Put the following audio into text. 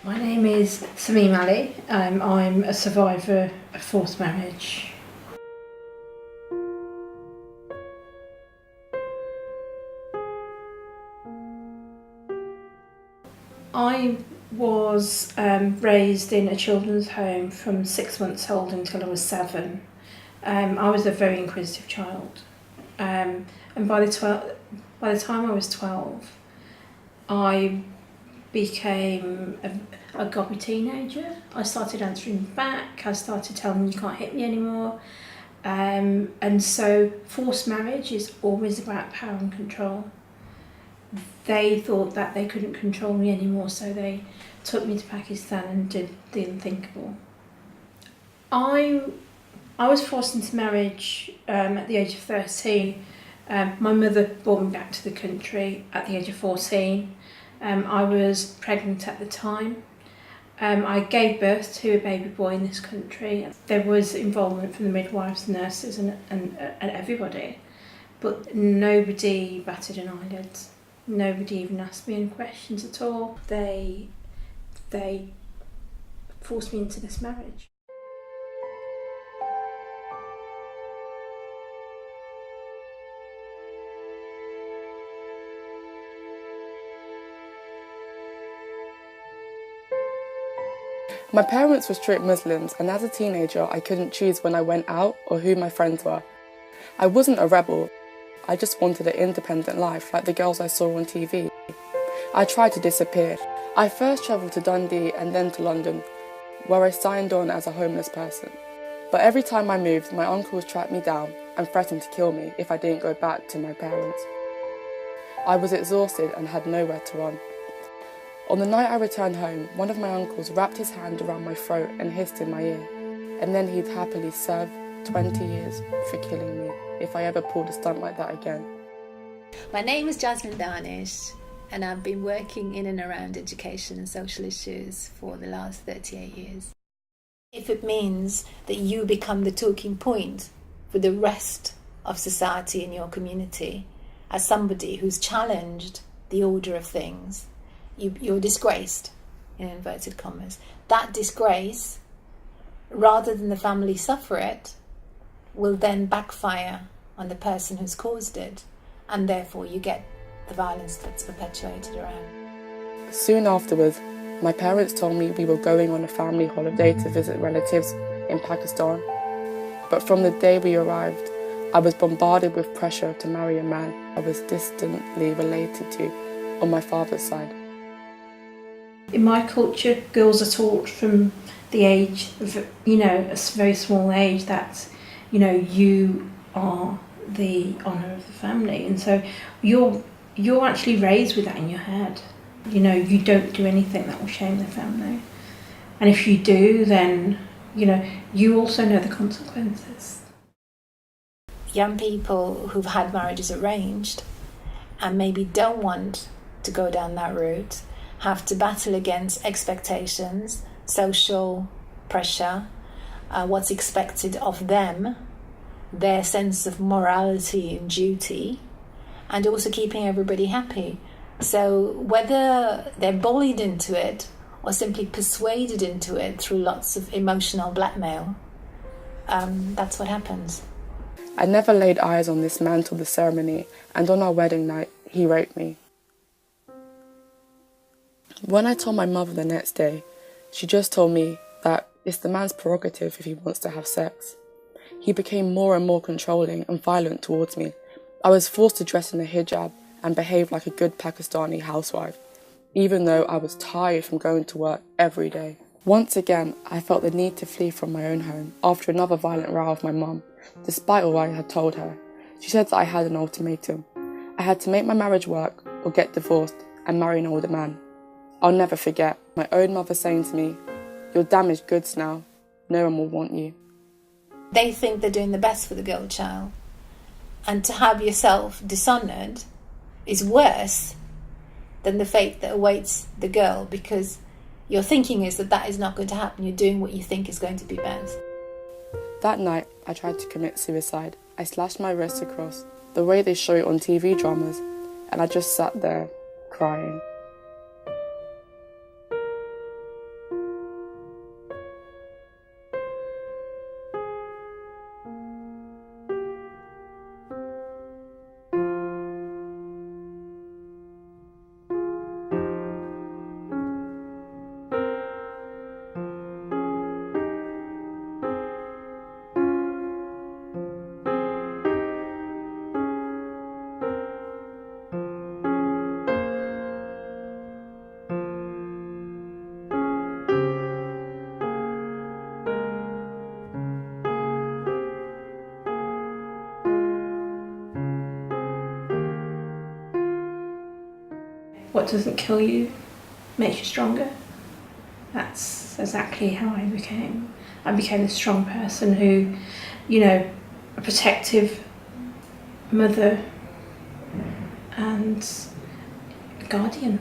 My name is Sameem Ali. I'm a survivor of forced marriage. I was raised in a children's home from 6 months old until I was 7. I was a very inquisitive child, and by the time I was 12, I became a gobby teenager. I started answering back. I started telling them you can't hit me anymore. And so forced marriage is always about power and control. They thought that they couldn't control me anymore, so they took me to Pakistan and did the unthinkable. I was forced into marriage at the age of 13. My mother brought me back to the country at the age of 14. I was pregnant at the time. I gave birth to a baby boy in this country. There was involvement from the midwives, nurses and everybody, but nobody batted an eyelid. Nobody even asked me any questions at all. They forced me into this marriage. My parents were strict Muslims, and as a teenager I couldn't choose when I went out or who my friends were. I wasn't a rebel, I just wanted an independent life like the girls I saw on TV. I tried to disappear. I first travelled to Dundee and then to London, where I signed on as a homeless person. But every time I moved, my uncles tracked me down and threatened to kill me if I didn't go back to my parents. I was exhausted and had nowhere to run. On the night I returned home, one of my uncles wrapped his hand around my throat and hissed in my ear, and then he'd happily serve 20 years for killing me if I ever pulled a stunt like that again. My name is Jasmine Danish, and I've been working in and around education and social issues for the last 38 years. If it means that you become the talking point for the rest of society in your community, as somebody who's challenged the order of things, you're disgraced, in inverted commas. That disgrace, rather than the family suffer it, will then backfire on the person who's caused it, and therefore you get the violence that's perpetuated around. Soon afterwards, my parents told me we were going on a family holiday to visit relatives in Pakistan. But from the day we arrived, I was bombarded with pressure to marry a man I was distantly related to on my father's side. In my culture, girls are taught from the age of, a very small age that, you are the honour of the family. And so you're actually raised with that in your head. You don't do anything that will shame the family. And if you do, then, you also know the consequences. Young people who've had marriages arranged and maybe don't want to go down that route have to battle against expectations, social pressure, what's expected of them, their sense of morality and duty, and also keeping everybody happy. So whether they're bullied into it or simply persuaded into it through lots of emotional blackmail, that's what happens. I never laid eyes on this man till the ceremony, and on our wedding night, he raped me. When I told my mother the next day, she just told me that it's the man's prerogative if he wants to have sex. He became more and more controlling and violent towards me. I was forced to dress in a hijab and behave like a good Pakistani housewife, even though I was tired from going to work every day. Once again, I felt the need to flee from my own home after another violent row with my mum, despite all I had told her. She said that I had an ultimatum. I had to make my marriage work or get divorced and marry an older man. I'll never forget my own mother saying to me, "You're damaged goods now, no one will want you." They think they're doing the best for the girl child. And to have yourself dishonoured is worse than the fate that awaits the girl, because your thinking is that is not going to happen. You're doing what you think is going to be best. That night, I tried to commit suicide. I slashed my wrists across, the way they show it on TV dramas, and I just sat there, crying. what doesn't kill you makes you stronger. That's exactly how I became. I became a strong person who, you know, a protective mother and a guardian.